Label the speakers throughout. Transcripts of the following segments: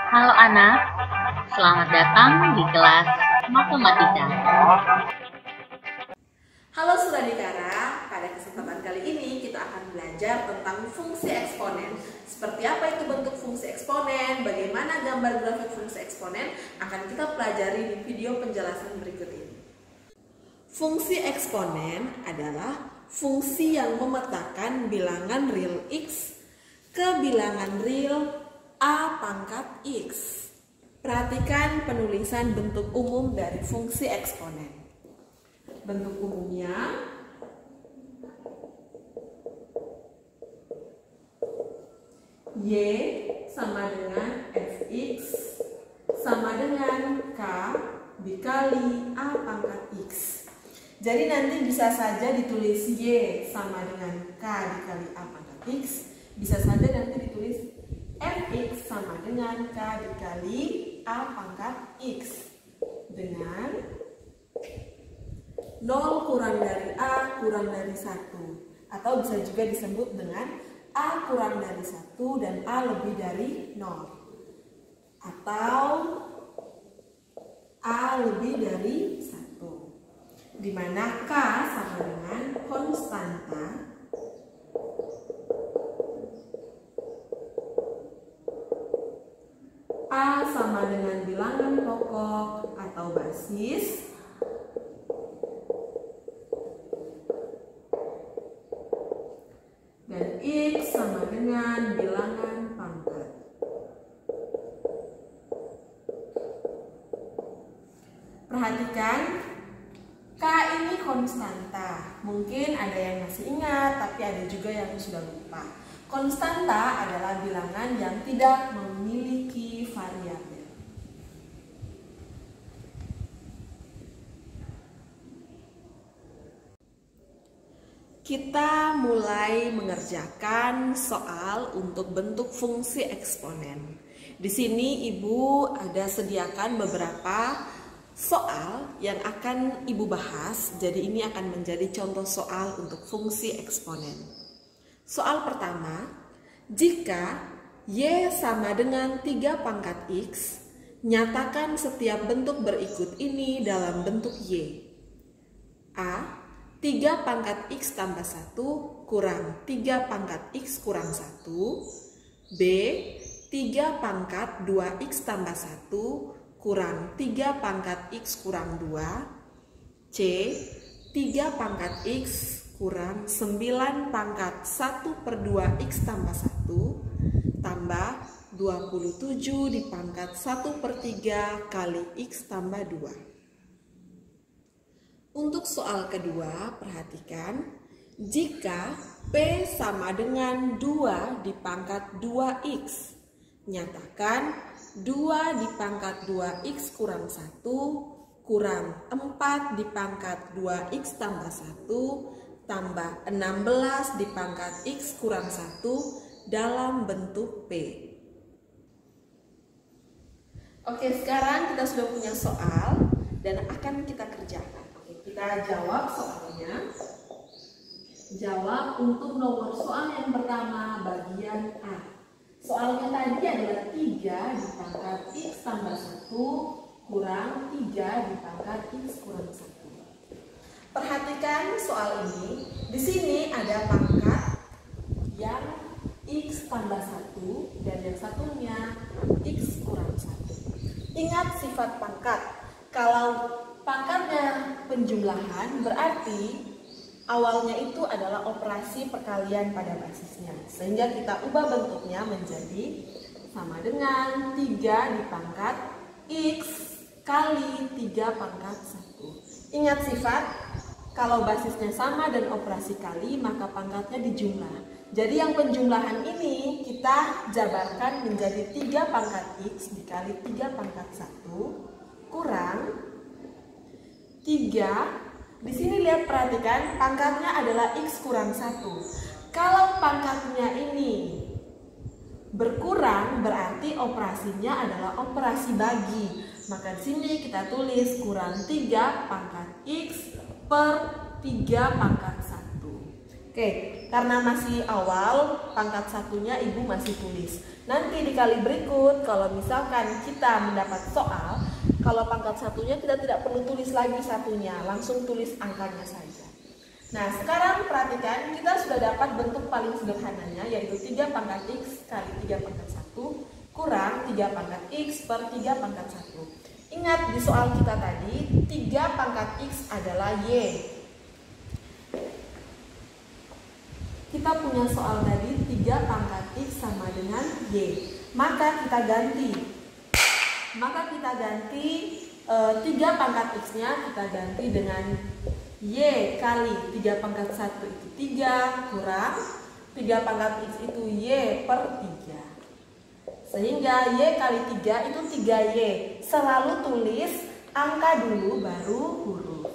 Speaker 1: Halo anak, selamat datang di kelas Matematika.
Speaker 2: Halo Suradikara, pada kesempatan kali ini kita akan belajar tentang fungsi eksponen. Seperti apa itu bentuk fungsi eksponen, bagaimana gambar grafik fungsi eksponen, akan kita pelajari di video penjelasan berikut ini. Fungsi eksponen adalah fungsi yang memetakan bilangan real X ke bilangan real A pangkat X. Perhatikan penulisan bentuk umum dari fungsi eksponen. Bentuk umumnya Y sama dengan Fx sama dengan K dikali A pangkat X. Jadi nanti bisa saja ditulis Y sama dengan K dikali A pangkat X. Bisa saja nanti ditulis Fx sama dengan K dikali A pangkat X dengan 0 kurang dari A kurang dari 1. Atau bisa juga disebut dengan A kurang dari 1 dan A lebih dari 0. Atau A lebih dari 1. Di mana K sama dengan konstanta A sama dengan bilangan pokok atau basis dan X sama dengan bilangan pangkat. Perhatikan, K ini konstanta. Mungkin ada yang masih ingat, tapi ada juga yang sudah lupa. Konstanta adalah bilangan yang tidak memiliki variabel. Kita mulai mengerjakan soal untuk bentuk fungsi eksponen. Di sini Ibu ada sediakan beberapa soal yang akan Ibu bahas. Jadi ini akan menjadi contoh soal untuk fungsi eksponen. Soal pertama, jika Y sama dengan 3 pangkat X, nyatakan setiap bentuk berikut ini dalam bentuk Y. A. 3 pangkat X tambah 1 kurang 3 pangkat X kurang 1. B. 3 pangkat 2X tambah 1 kurang 3 pangkat X kurang 2. C. 3 pangkat X kurang 9 pangkat 1 per 2X tambah 1 tambah 27 di pangkat 1 per 3 kali X tambah 2. Untuk soal kedua, perhatikan, jika P sama dengan 2 di pangkat 2X, nyatakan 2 di pangkat 2X kurang 1 kurang 4 di pangkat 2X tambah 1 tambah 16 di pangkat X kurang 1 dalam bentuk P. Oke, sekarang kita sudah punya soal dan akan kita kerjakan. Oke, kita jawab soalnya. Jawab untuk nomor soal yang pertama bagian A. Soalnya tadi adalah 3 di pangkat X tambah 1 kurang 3 di pangkat X kurang 1. Perhatikan soal ini. Di sini ada pangkat yang X tambah 1 dan yang satunya X kurang 1. Ingat sifat pangkat. Kalau pangkatnya penjumlahan berarti awalnya itu adalah operasi perkalian pada basisnya. Sehingga kita ubah bentuknya menjadi sama dengan 3 di pangkat X kali 3 pangkat 1. Ingat sifat, kalau basisnya sama dan operasi kali, maka pangkatnya dijumlah. Jadi yang penjumlahan ini kita jabarkan menjadi 3 pangkat X dikali 3 pangkat 1 kurang 3. Di sini lihat, perhatikan, pangkatnya adalah X kurang 1. Kalau pangkatnya ini berkurang, berarti operasinya adalah operasi bagi. Maka di sini kita tulis kurang 3 pangkat X per 3 pangkat 1. Oke, karena masih awal, pangkat satunya ibu masih tulis. Nanti di kali berikut, kalau misalkan kita mendapat soal, kalau pangkat satunya kita tidak perlu tulis lagi satunya, langsung tulis angkanya saja. Nah, sekarang perhatikan, kita sudah dapat bentuk paling sederhananya, yaitu 3 pangkat X kali 3 pangkat 1 kurang 3 pangkat X per 3 pangkat 1. Ingat di soal kita tadi, 3 pangkat X adalah Y. Kita punya soal tadi 3 pangkat X sama dengan Y. Maka kita ganti 3 pangkat X-nya kita ganti dengan Y kali 3 pangkat 1 itu 3 kurang 3 pangkat X itu Y per 3. Sehingga Y kali 3 itu 3Y. Selalu tulis angka dulu baru huruf.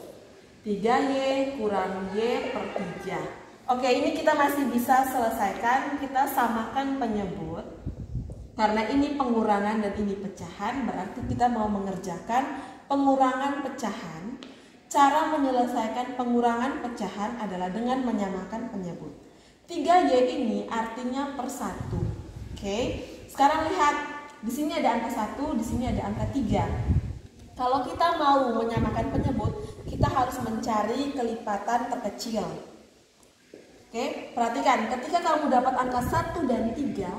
Speaker 2: 3Y kurang Y per 3. Oke, ini kita masih bisa selesaikan. Kita samakan penyebut. Karena ini pengurangan dan ini pecahan, berarti kita mau mengerjakan pengurangan pecahan. Cara menyelesaikan pengurangan pecahan adalah dengan menyamakan penyebut. 3Y ini artinya per 1. Oke, sekarang lihat, di sini ada angka 1, di sini ada angka 3. Kalau kita mau menyamakan penyebut, kita harus mencari kelipatan terkecil. Oke, perhatikan, ketika kamu dapat angka 1 dan 3,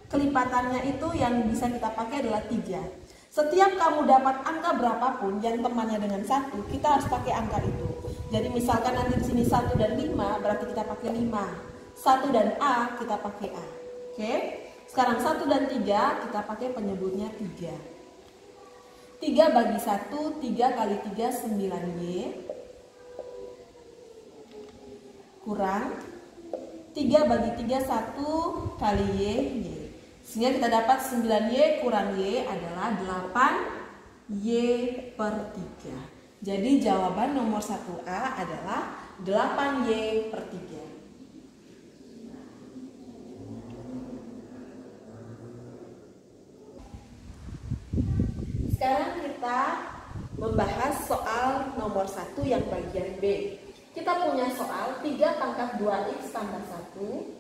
Speaker 2: kelipatannya itu yang bisa kita pakai adalah 3. Setiap kamu dapat angka berapapun yang temannya dengan 1, kita harus pakai angka itu. Jadi misalkan nanti di sini 1 dan 5, berarti kita pakai 5. 1 dan A, kita pakai A. Oke, sekarang 1 dan 3, kita pakai penyebutnya 3. 3 bagi 1, 3 kali 3, 9Y. Kurang 3 bagi 3, 1 kali Y. Sehingga kita dapat 9Y kurang Y adalah 8Y per 3. Jadi jawaban nomor 1A adalah 8Y per 3. Sekarang kita membahas soal nomor 1 yang bagian B. Kita punya soal 3 pangkat 2X tambah 1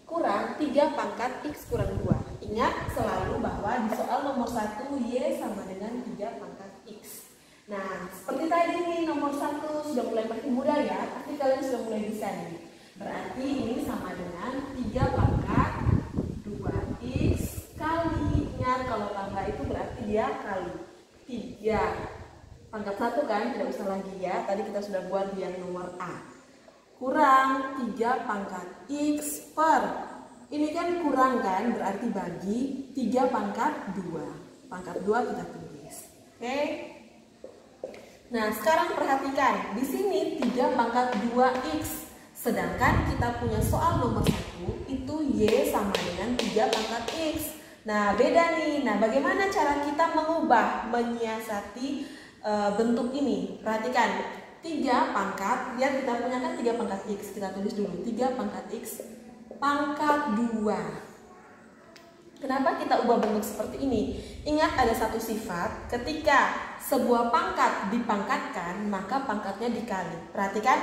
Speaker 2: kurang 3 pangkat X kurang 2. Ingat selalu bahwa di soal nomor 1 Y sama dengan 3 pangkat X. Nah, seperti tadi nih nomor 1 sudah mulai makin mudah ya, pasti kalian sudah mulai bisa nih. Berarti ini sama dengan 3 pangkat 2X kali, ingat kalau tambah itu berarti dia kali 3. Pangkat 1 kan, tidak usah lagi ya, tadi kita sudah buat yang nomor A. Kurang 3 pangkat X per, ini kan kurang kan, berarti bagi 3 pangkat 2. Pangkat 2 kita tulis. Oke. Nah, sekarang perhatikan, di sini 3 pangkat 2X. Sedangkan kita punya soal nomor 1, itu Y sama dengan 3 pangkat X. Nah, beda nih. Nah, bagaimana cara kita mengubah, menyiasati bentuk ini? Perhatikan, 3 pangkat, lihat kita punya kan 3 pangkat X, kita tulis dulu 3 pangkat X pangkat 2. Kenapa kita ubah bentuk seperti ini? Ingat ada satu sifat, ketika sebuah pangkat dipangkatkan maka pangkatnya dikali. Perhatikan,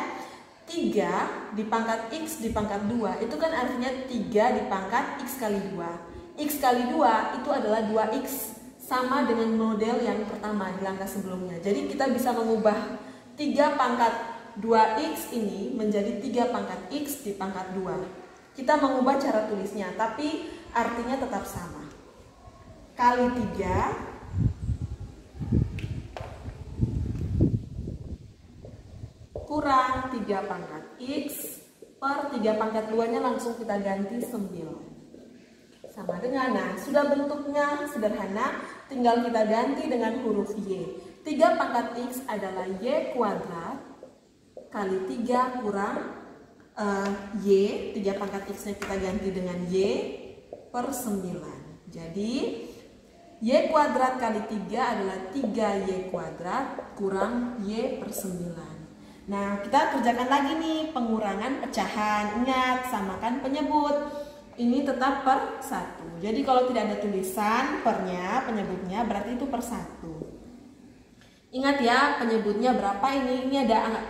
Speaker 2: 3 di pangkat X di pangkat 2 itu kan artinya 3 di pangkat X kali 2. X kali 2 itu adalah 2X, sama dengan model yang pertama di langkah sebelumnya. Jadi kita bisa mengubah 3 pangkat 2X ini menjadi 3 pangkat X di pangkat 2. Kita mengubah cara tulisnya, tapi artinya tetap sama. Kali 3 kurang 3 pangkat X per 3 pangkat 2-nya langsung kita ganti 9. Sama dengan, nah sudah bentuknya sederhana, tinggal kita ganti dengan huruf Y. 3 pangkat X adalah Y kuadrat kali 3 kurang Y. 3 pangkat X-nya kita ganti dengan Y per 9. Jadi Y kuadrat kali 3 adalah 3Y kuadrat kurang Y per 9. Nah, kita kerjakan lagi nih pengurangan pecahan. Ingat, samakan penyebut. Ini tetap per 1. Jadi kalau tidak ada tulisan pernya, penyebutnya berarti itu per 1. Ingat ya, penyebutnya berapa ini? Ini ada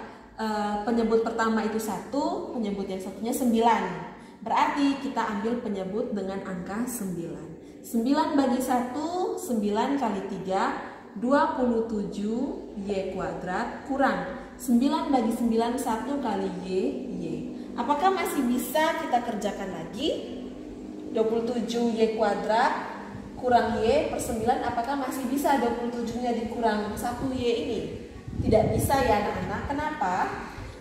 Speaker 2: penyebut pertama itu 1, penyebut yang satunya 9. Berarti kita ambil penyebut dengan angka 9. 9 bagi 1, 9 kali 3, 27 Y kuadrat kurang 9 bagi 9, 1 kali Y. Apakah masih bisa kita kerjakan lagi? 27 Y kuadrat kurang Y per 9, apakah masih bisa 27-nya dikurang 1 Y ini? Tidak bisa ya anak-anak. Kenapa?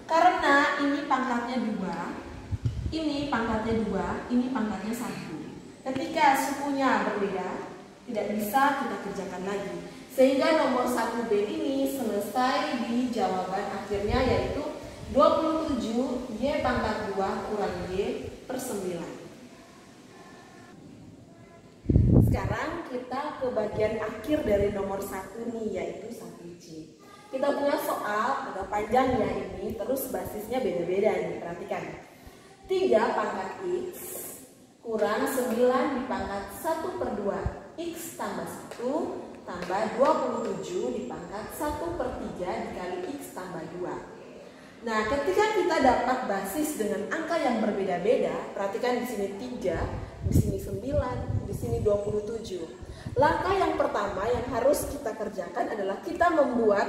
Speaker 2: Karena ini pangkatnya 2, ini pangkatnya 2, ini pangkatnya 1. Ketika sukunya berbeda, tidak bisa kita kerjakan lagi. Sehingga nomor 1B ini selesai di jawaban akhirnya, yaitu 27 Y pangkat 2 kurang Y per 9. Sekarang kita ke bagian akhir dari nomor 1 nih, yaitu 1C. Kita punya soal agak panjang ya ini, terus basisnya beda-beda nih, perhatikan. 3 pangkat X kurang 9 dipangkat 1 per 2 X tambah 1 tambah 27 dipangkat 1 per 3 dikali X tambah 2. Nah, ketika kita dapat basis dengan angka yang berbeda-beda, perhatikan di sini 3, di sini 9, di sini 27. Langkah yang pertama yang harus kita kerjakan adalah kita membuat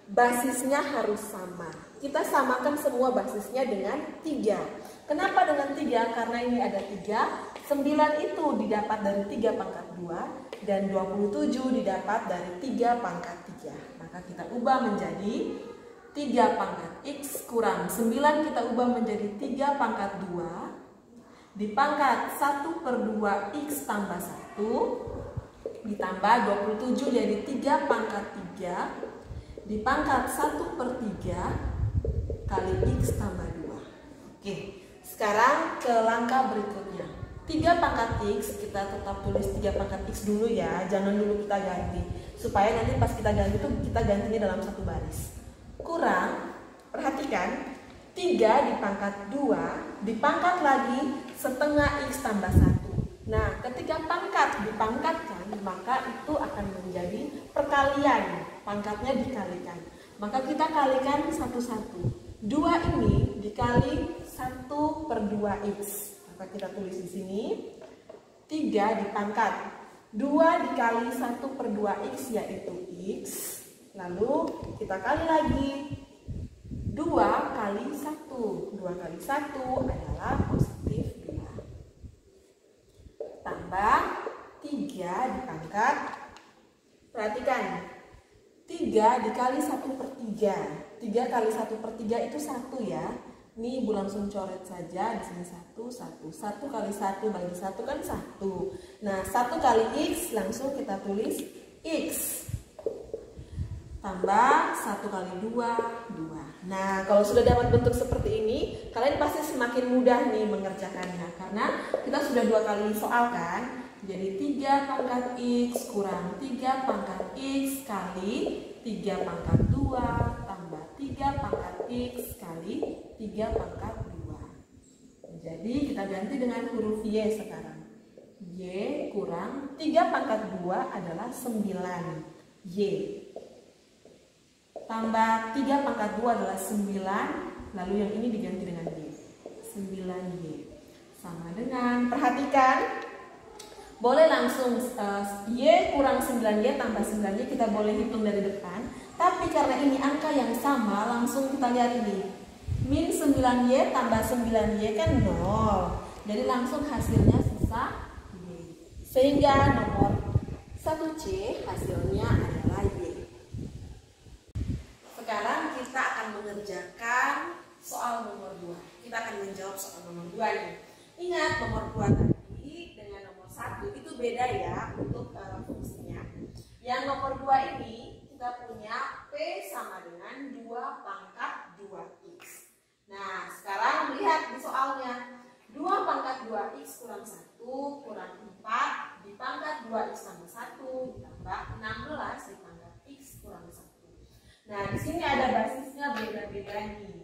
Speaker 2: basisnya harus sama. Kita samakan semua basisnya dengan 3. Kenapa dengan 3? Karena ini ada 3, 9 itu didapat dari 3 pangkat 2, dan 27 didapat dari 3 pangkat 3. Maka kita ubah menjadi 3 pangkat X kurang 9 kita ubah menjadi 3 pangkat 2 dipangkat 1 per 2 X tambah 1 ditambah 27 jadi 3 pangkat 3 dipangkat 1 per 3 kali X tambah 2. Oke, sekarang ke langkah berikutnya. 3 pangkat X kita tetap tulis 3 pangkat X dulu ya, jangan dulu kita ganti, supaya nanti pas kita ganti itu kita gantinya dalam satu baris. Kurang, perhatikan, 3 dipangkat 2 dipangkat lagi setengah X tambah 1. Nah, ketika pangkat dipangkatkan, maka itu akan menjadi perkalian, pangkatnya dikalikan. Maka kita kalikan satu-satu. 2 ini dikali 1 per 2X. Maka kita tulis di sini 3 dipangkat 2 dikali 1 per 2X yaitu X. Lalu kita kali lagi 2 kali 1. 2 kali 1 adalah positif 2. Tambah 3 dipangkat, perhatikan, 3 dikali 1 per 3. 3 kali 1 per 3 itu 1 ya. Ini Ibu langsung coret saja, di sini 1, 1. 1 kali 1 bagi 1 kan 1. Nah, 1 kali X langsung kita tulis X. Tambah 1 kali 2, 2. Nah, kalau sudah dapat bentuk seperti ini, kalian pasti semakin mudah nih mengerjakannya. Karena kita sudah 2 kali soal kan. Jadi 3 pangkat X kurang 3 pangkat X kali 3 pangkat 2 tambah 3 pangkat X kali 3 pangkat 2. Jadi kita ganti dengan huruf Y sekarang. Y kurang 3 pangkat 2 adalah 9 Y. Tambah 3 pangkat 2 adalah 9, lalu yang ini diganti dengan Y. 9Y. Sama dengan, perhatikan, boleh langsung Y kurang 9Y tambah 9Y kita boleh hitung dari depan. Tapi karena ini angka yang sama, langsung kita lihat ini. Min 9Y tambah 9Y kan 0. Jadi langsung hasilnya sisa Y. Sehingga nomor 1C hasilnya adalah Y. Sekarang kita akan mengerjakan soal nomor 2. Kita akan menjawab soal nomor 2 nih. Ingat nomor 2 tadi dengan nomor 1 itu beda ya untuk fungsinya. Yang nomor 2 ini kita punya P sama dengan 2 pangkat 2X. Nah, sekarang lihat di soalnya. 2 pangkat 2X kurang 1 kurang 4 dipangkat 2X tambah 1 ditambah 16 dipangkat X kurang 1. Nah, di sini ada basisnya beda-beda nih.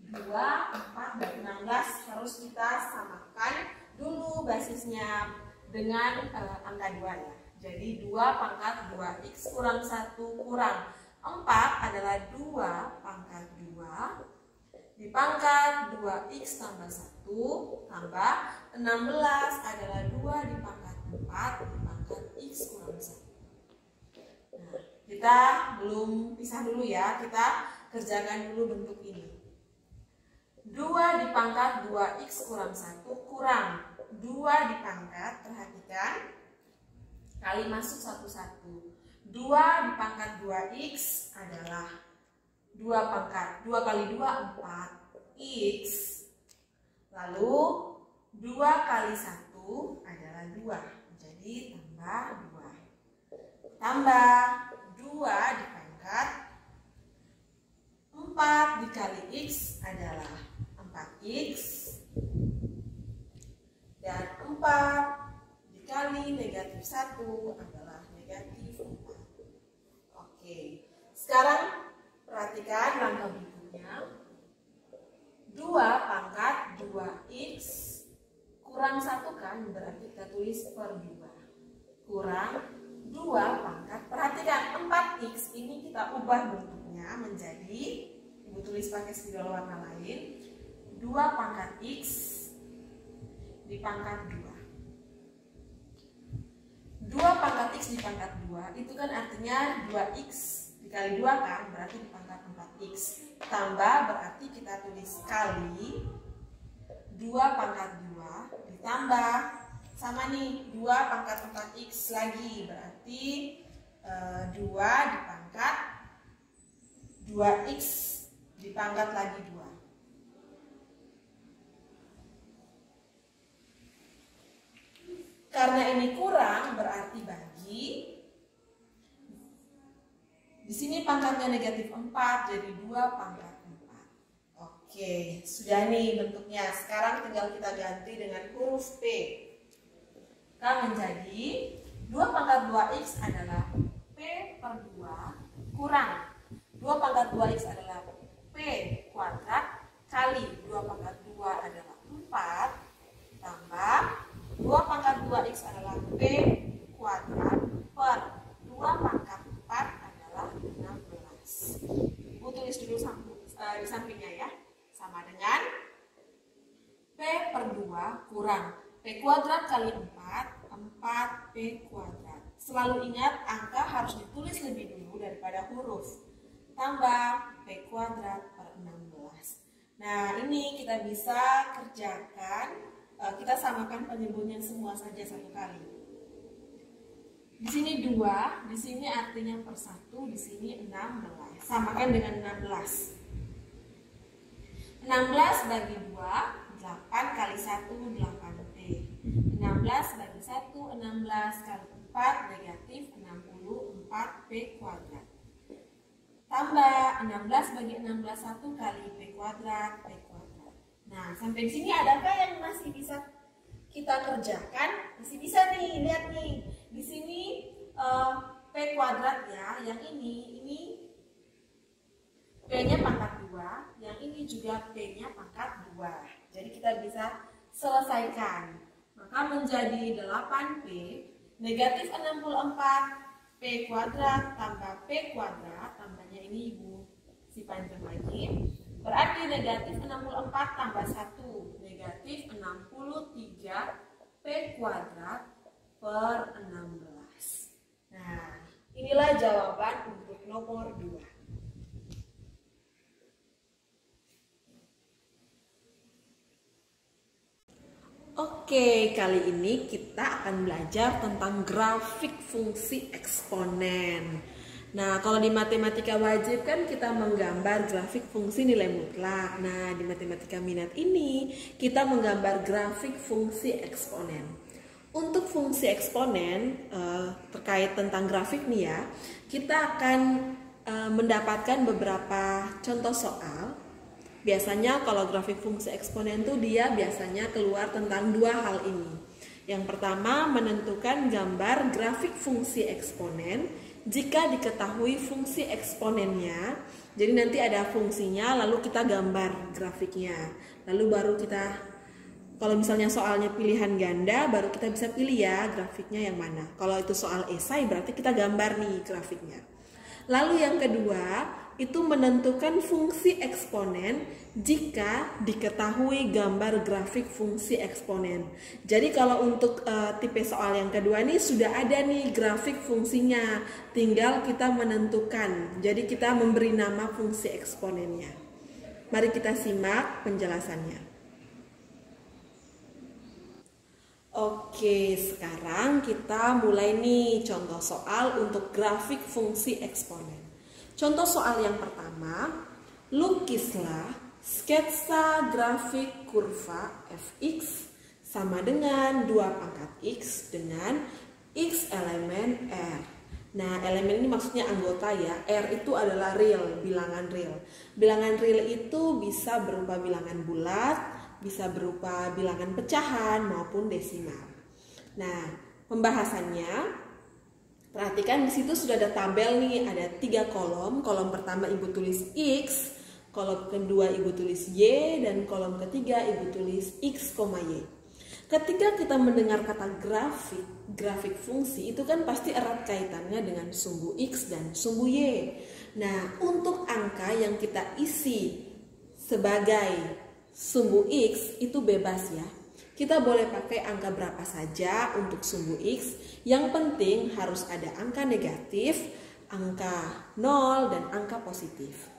Speaker 2: 2, 4, dan 16 harus kita samakan dulu basisnya dengan angka 2 ya. Jadi 2 pangkat 2X kurang 1 kurang 4 adalah 2 pangkat 2 dipangkat 2x tambah 1 tambah 16 adalah 2 dipangkat 4 dipangkat x kurang 1. Nah, kita belum pisah dulu ya, kita kerjakan dulu bentuk ini. 2 dipangkat 2x kurang 1 kurang 2 dipangkat, perhatikan, kali masuk satu-satu. 2 dipangkat 2x adalah 2 pangkat 2 kali 2 4x, lalu 2 kali 1 adalah 2, jadi tambah 2 tambah 2 dipangkat 4 dikali x adalah 4x, dan 4 dikali negatif 1 adalah negatif 4. Oke, sekarang perhatikan langkah berikutnya. 2 pangkat 2x kurang 1 kan, berarti kita tulis per 2 kurang 2 pangkat, perhatikan 4x ini kita ubah bentuknya menjadi, ibu tulis pakai spidol warna lain, 2 pangkat x dipangkat 2. 2 pangkat x dipangkat 2 itu kan artinya 2x dikali 2 kan, berarti dipangkat 4x, tambah berarti kita tulis kali 2 pangkat 2 ditambah sama nih 2 pangkat 4x lagi, berarti 2 dipangkat 2x dipangkat lagi 2. Karena ini kurang berarti bagi. Di sini pangkatnya negatif 4 jadi 2 pangkat 4. Oke, sudah nih bentuknya. Sekarang tinggal kita ganti dengan huruf P. Maka menjadi 2 pangkat 2x adalah P per 2 kurang 2 pangkat 2x adalah P kuadrat kali 2 pangkat 2 adalah 4 tambah 2 pangkat 2x adalah P kuadrat per 2 pangkat 4 adalah 16. Ibu tulis dulu di sampingnya ya. Sama dengan P per 2 kurang P kuadrat kali 4, 4P kuadrat. Selalu ingat angka harus ditulis lebih dulu daripada huruf. Tambah P kuadrat per 16. Nah ini kita bisa kerjakan, kita samakan penyebutnya semua saja satu kali. Di sini 2, di sini artinya per 1, di sini 16. Samakan dengan 16. 16 bagi 2, 8 kali 1, 8P. 16 bagi 1, 16 kali 4, negatif 64P kuadrat. Tambah 16 bagi 16, 1 kali P kuadrat, P kuadrat. Nah, sampai di sini adakah yang masih bisa kita kerjakan? Masih bisa nih, lihat nih. Di sini P kuadrat ya, yang ini P-nya pangkat 2, yang ini juga P-nya pangkat 2. Jadi kita bisa selesaikan. Maka menjadi 8P, negatif 64, P kuadrat tambah P kuadrat, tambahnya ini ibu si panjang lagi. Berarti negatif 64 tambah 1, negatif 63 P kuadrat per 16. Nah, inilah jawaban untuk nomor 2. Oke, kali ini kita akan belajar tentang grafik fungsi eksponen. Nah, kalau di matematika wajib kan kita menggambar grafik fungsi nilai mutlak. Nah, di matematika minat ini kita menggambar grafik fungsi eksponen. Untuk fungsi eksponen terkait tentang grafik nih ya, kita akan mendapatkan beberapa contoh soal. Biasanya kalau grafik fungsi eksponen tuh dia biasanya keluar tentang dua hal ini. Yang pertama, menentukan gambar grafik fungsi eksponen jika diketahui fungsi eksponennya. Jadi nanti ada fungsinya lalu kita gambar grafiknya. Lalu baru kita, kalau misalnya soalnya pilihan ganda, baru kita bisa pilih ya grafiknya yang mana. Kalau itu soal esai berarti kita gambar nih grafiknya. Lalu yang kedua, itu menentukan fungsi eksponen jika diketahui gambar grafik fungsi eksponen. Jadi kalau untuk tipe soal yang kedua nih sudah ada nih grafik fungsinya, tinggal kita menentukan. Jadi kita memberi nama fungsi eksponennya. Mari kita simak penjelasannya. Oke, sekarang kita mulai nih contoh soal untuk grafik fungsi eksponen. Contoh soal yang pertama, lukislah sketsa grafik kurva fx sama dengan 2 pangkat x dengan x elemen r. Nah, elemen ini maksudnya anggota ya. R itu adalah real, bilangan real. Bilangan real itu bisa berupa bilangan bulat, bisa berupa bilangan pecahan maupun desimal. Nah, pembahasannya, perhatikan di situ sudah ada tabel nih, ada 3 kolom. Kolom pertama Ibu tulis X, kolom kedua Ibu tulis Y, dan kolom ketiga Ibu tulis X, Y. Ketika kita mendengar kata grafik fungsi, itu kan pasti erat kaitannya dengan sumbu X dan sumbu Y. Nah, untuk angka yang kita isi sebagai sumbu X itu bebas ya. Kita boleh pakai angka berapa saja untuk sumbu X. Yang penting harus ada angka negatif, angka 0, dan angka positif.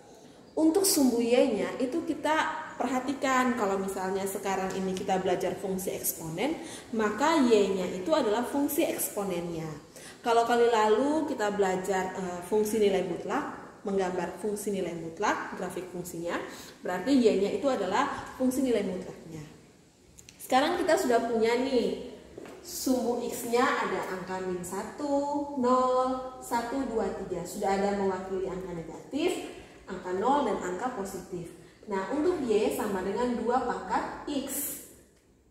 Speaker 2: Untuk sumbu Y-nya itu kita perhatikan, kalau misalnya sekarang ini kita belajar fungsi eksponen, maka Y-nya itu adalah fungsi eksponennya. Kalau kali lalu kita belajar fungsi nilai mutlak, menggambar fungsi nilai mutlak, grafik fungsinya, berarti Y-nya itu adalah fungsi nilai mutlaknya. Sekarang kita sudah punya nih, sumbu X-nya ada angka min 1, 0, 1, 2, 3. Sudah ada mewakili angka negatif, angka 0, dan angka positif. Nah, untuk Y sama dengan 2 pangkat X.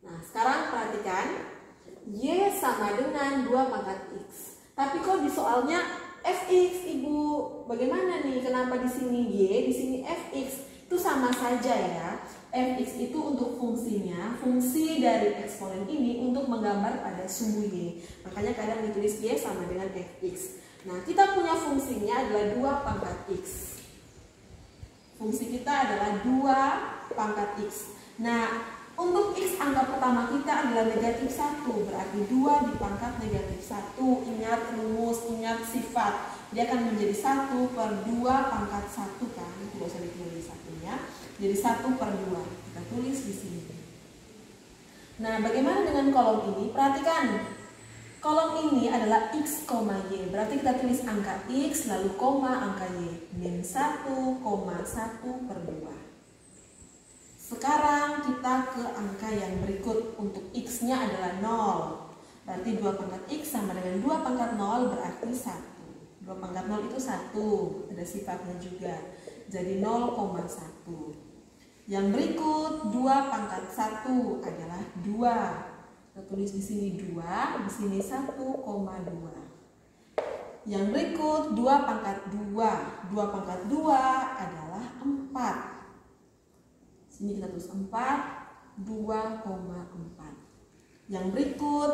Speaker 2: Nah, sekarang perhatikan, Y sama dengan 2 pangkat X. Tapi kok di soalnya Fx, Ibu? Bagaimana nih? Kenapa di sini Y, di sini Fx? Itu sama saja ya. Fx itu untuk fungsinya, fungsi dari eksponen ini untuk menggambar pada sumbu Y. Makanya kadang ditulis Y sama dengan Fx. Nah, kita punya fungsinya adalah 2 pangkat X. Fungsi kita adalah 2 pangkat X. Nah, untuk X angka pertama kita adalah negatif 1. Berarti 2 dipangkat negatif 1. Ingat rumus, ingat sifat. Dia akan menjadi 1 per 2 pangkat 1 kan. Tidak usah ditulis satunya. Jadi 1 per 2. Kita tulis di sini. Nah, bagaimana dengan kolom ini? Perhatikan. Kolom ini adalah X, Y. Berarti kita tulis angka X lalu koma angka Y. Min 1,1 per 2. Sekarang kita ke angka yang berikut. Untuk X-nya adalah 0. Berarti 2 pangkat X sama dengan 2 pangkat 0 berarti 1. 2 pangkat 0 itu 1. Ada sifatnya juga. Jadi 0,1. Yang berikut 2 pangkat 1 adalah 2. Kita tulis di sini 2, di sini 1,2. Yang berikut 2 pangkat 2. 2 pangkat 2 adalah 4. Sini kita tulis 4, 2,4. Yang berikut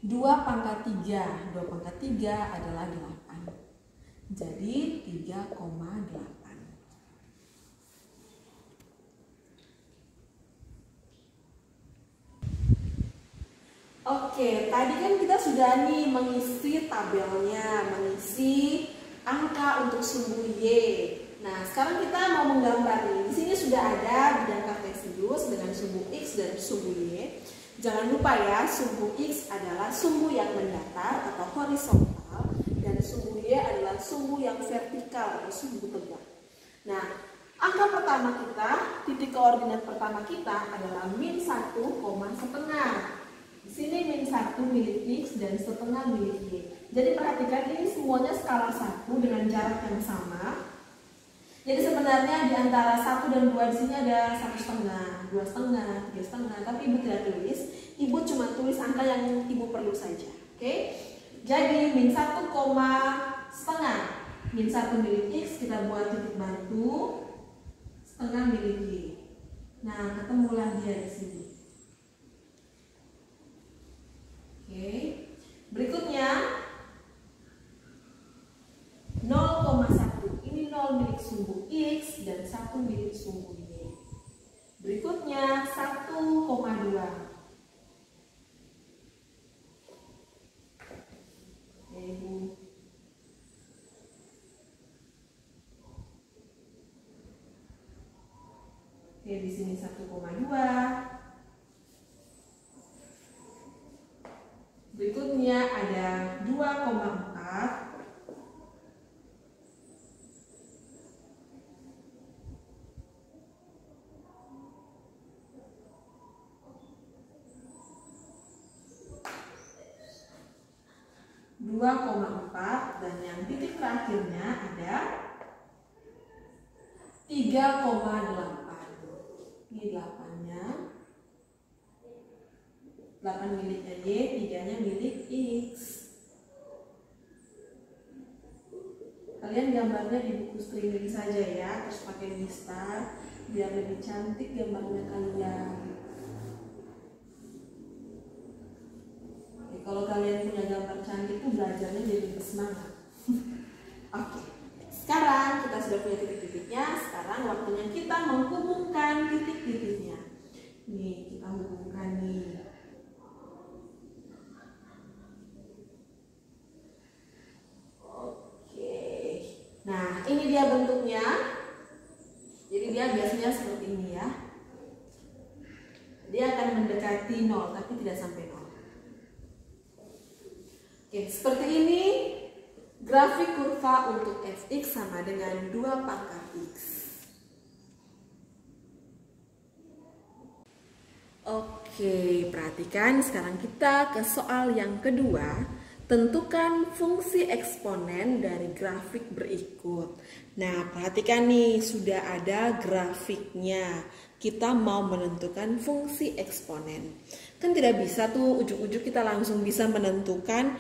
Speaker 2: 2 pangkat 3. 2 pangkat 3 adalah 8. Jadi 3,8. Oke, tadi kan kita sudah nih mengisi tabelnya, mengisi angka untuk sumbu Y. Nah, sekarang kita mau menggambar nih. Di sini sudah ada bidang kartesius dengan sumbu X dan sumbu Y. Jangan lupa ya, sumbu X adalah sumbu yang mendatar atau horizontal dan sumbu Y adalah sumbu yang vertikal atau sumbu tegak. Nah, angka pertama kita, titik koordinat pertama kita adalah min 1, setengah. Di sini min 1 milik X dan setengah milik Y. Jadi perhatikan ini semuanya skala 1 dengan jarak yang sama. Jadi sebenarnya di antara 1 dan 2 di sini ada 1,5, 2,5, 3,5. Tapi Ibu tidak tulis. Ibu cuma tulis angka yang Ibu perlu saja. Oke? Jadi min 1, setengah. Min 1 milik X kita buat titik bantu, setengah milik Y. Nah, ketemulah dia di sini. Oke. Berikutnya 1 milit sumbu Y. Berikutnya 1,2. Oke, di sini 1,2. Berikutnya ada 2,4. Dan yang titik terakhirnya ada 3,8. Ini 8-nya. 8 miliknya Y, 3-nya milik X. Kalian gambarnya di buku streaming saja ya, terus pakai Mistar biar lebih cantik gambarnya kalian. Oke, kalau kalian punya gambar cantik tuh belajarnya jadi lebih semangat. Oke, sekarang kita sudah punya titik-titiknya. Sekarang waktunya kita menghubungkan titik-titiknya. Nih, kita hubungkan nih. Oke, nah ini dia bentuknya. Jadi dia biasanya seperti ini ya. Dia akan mendekati 0 tapi tidak sampai 0. Oke, seperti ini. Grafik kurva untuk fx sama dengan 2 pangkat x. Oke, perhatikan sekarang kita ke soal yang kedua. Tentukan fungsi eksponen dari grafik berikut. Nah, perhatikan nih, sudah ada grafiknya. Kita mau menentukan fungsi eksponen. Kan tidak bisa tuh ujuk-ujuk kita langsung bisa menentukan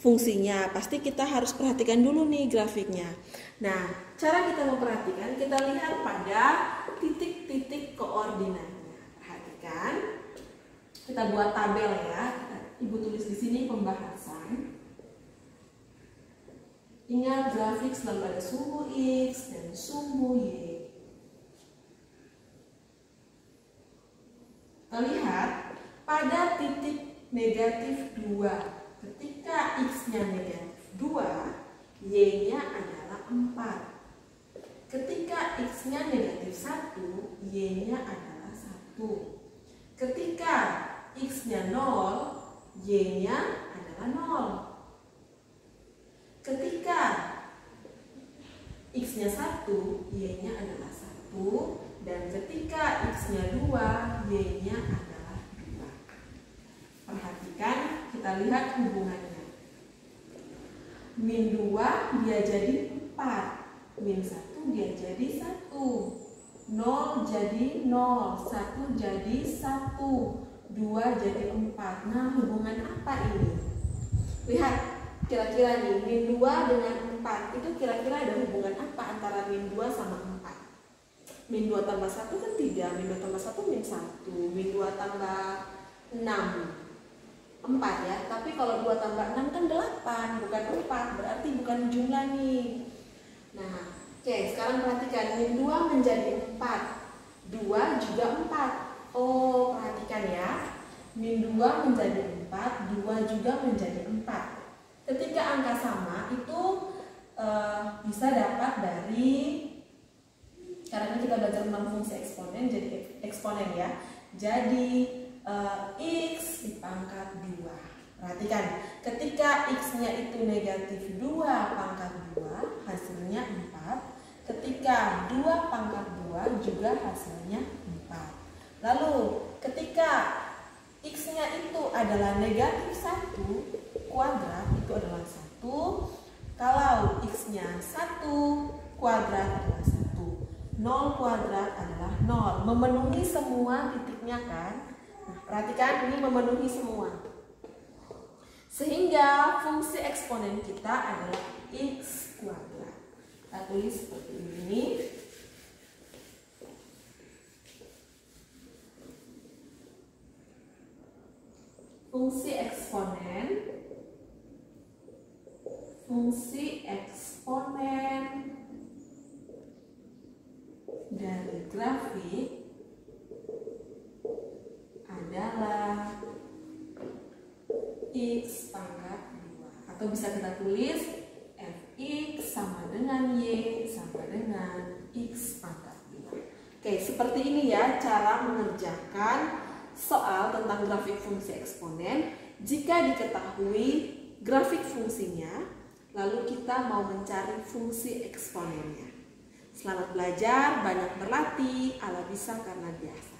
Speaker 2: fungsinya. Pasti kita harus perhatikan dulu nih grafiknya. Nah, cara kita memperhatikan, kita lihat pada titik-titik koordinatnya. Perhatikan. Kita buat tabel ya. Ibu tulis di sini pembahasan. Ingat, grafik selalu ada sumbu X dan sumbu Y. Kita lihat pada titik negatif 2. Ketika X-nya negatif 2, Y-nya adalah 4. Ketika X-nya negatif 1, Y-nya adalah 1. Ketika X-nya 0, Y-nya adalah 0. Ketika X-nya 1, Y-nya adalah 1. Dan ketika X-nya 2, Y-nya adalah 2. Perhatikan, kita lihat hubungannya. Min 2 dia jadi 4. Min 1 dia jadi 1. 0 jadi 0. 1 jadi 1. 2 jadi 4. Nah, hubungan apa ini? Lihat, kira-kira nih, min 2 dengan 4 itu kira-kira ada hubungan apa antara min 2 sama 4? Min 2 tambah 1 kan 3. Min 2 tambah 1 min 1. Min 2 tambah 6. 4 ya, tapi kalau 2 tambah 6 kan 8, bukan 4, berarti bukan jumlah nih. Nah, oke, sekarang perhatikan, min 2 menjadi 4, 2 juga 4. Oh, perhatikan ya, min 2 menjadi 4, 2 juga menjadi 4. Ketika angka sama, itu bisa dapat dari, karena kita belajar tentang fungsi eksponen, jadi eksponen ya, jadi X dipangkat 2. Perhatikan, ketika X-nya itu negatif 2 pangkat 2, hasilnya 4. Ketika 2 pangkat 2 juga hasilnya 4. Lalu, ketika X-nya itu adalah negatif 1 kuadrat, itu adalah 1. Kalau X-nya 1 kuadrat adalah 1. 0 kuadrat adalah 0. Memenuhi semua titiknya kan? Nah, perhatikan ini memenuhi semua. Sehingga fungsi eksponen kita adalah X kuadrat. Kita tulis seperti ini. Fungsi eksponen dari dari grafik adalah X pangkat 2. Atau bisa kita tulis Fx sama dengan Y sama dengan X pangkat 2. Oke, seperti ini ya cara mengerjakan soal tentang grafik fungsi eksponen. Jika diketahui grafik fungsinya, lalu kita mau mencari fungsi eksponennya. Selamat belajar, banyak berlatih, ala bisa karena biasa.